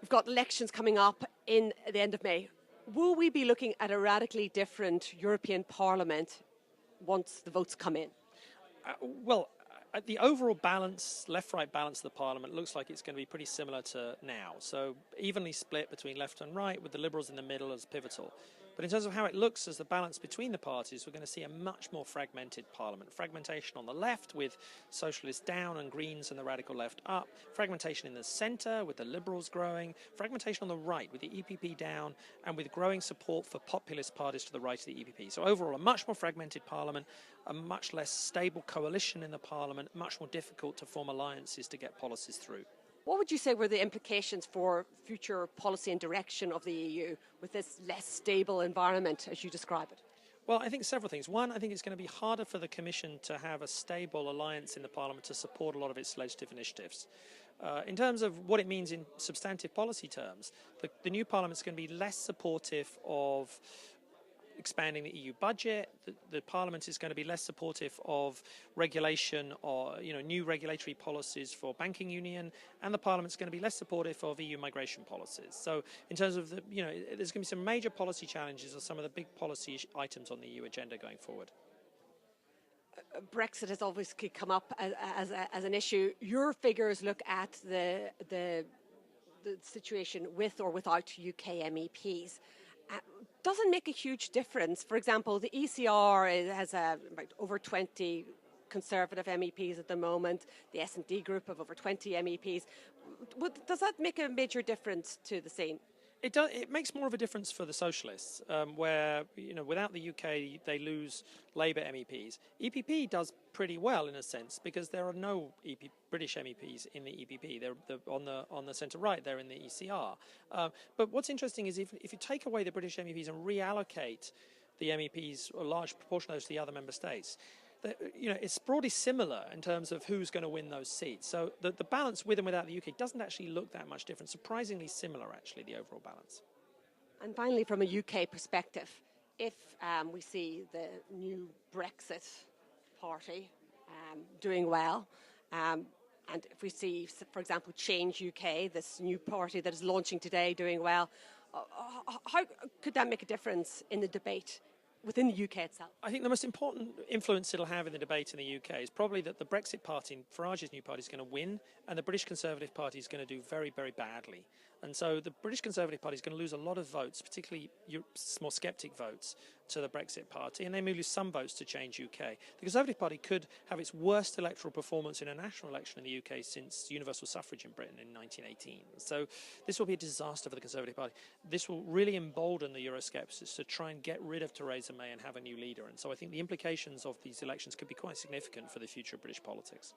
We've got elections coming up in the end of May. Will we be looking at a radically different European Parliament once the votes come in? The overall balance, left-right balance of the parliament looks like it's going to be pretty similar to now. So evenly split between left and right, with the Liberals in the middle as pivotal. But in terms of how it looks as the balance between the parties, we're going to see a much more fragmented parliament. Fragmentation on the left with Socialists down and Greens and the radical left up. Fragmentation in the centre with the Liberals growing. Fragmentation on the right with the EPP down and with growing support for populist parties to the right of the EPP. So overall, a much more fragmented parliament, a much less stable coalition in the parliament, much more difficult to form alliances to get policies through. What would you say were the implications for future policy and direction of the EU with this less stable environment as you describe it? Well, I think several things. One, I think it's going to be harder for the Commission to have a stable alliance in the Parliament to support a lot of its legislative initiatives. In terms of what it means in substantive policy terms, the new Parliament is going to be less supportive of expanding the EU budget. The Parliament is going to be less supportive of regulation or new regulatory policies for banking union, and the Parliament is going to be less supportive of EU migration policies. So, in terms of there's going to be some major policy challenges or some of the big policy items on the EU agenda going forward. Brexit has obviously come up as an issue. Your figures look at the situation with or without UK MEPs. Doesn't make a huge difference. For example, the ECR has about over 20 Conservative MEPs at the moment. The S&D group of over 20 MEPs. Does that make a major difference to the scene? It does. It makes more of a difference for the Socialists, where without the UK they lose Labour MEPs. EPP does pretty well in a sense because there are no British MEPs in the EPP. They're on the centre right. They're in the ECR. But what's interesting is if you take away the British MEPs and reallocate the MEPs, a large proportion of those, to the other member states, it's broadly similar in terms of who's going to win those seats. So the balance with and without the UK doesn't actually look that much different. Surprisingly similar, actually, the overall balance. And finally, from a UK perspective, if we see the new Brexit party doing well, and if we see, for example, Change UK, this new party that is launching today, doing well, how could that make a difference in the debate within the UK itself? I think the most important influence it'll have in the debate in the UK is probably that the Brexit party, Farage's new party, is going to win, and the British Conservative Party is going to do very, very badly. And so the British Conservative Party is going to lose a lot of votes, particularly more sceptic votes, to the Brexit party, and they may lose some votes to Change UK. The Conservative Party could have its worst electoral performance in a national election in the UK since universal suffrage in Britain in 1918. So this will be a disaster for the Conservative Party. This will really embolden the Eurosceptics to try and get rid of Theresa May and have a new leader. And so I think the implications of these elections could be quite significant for the future of British politics.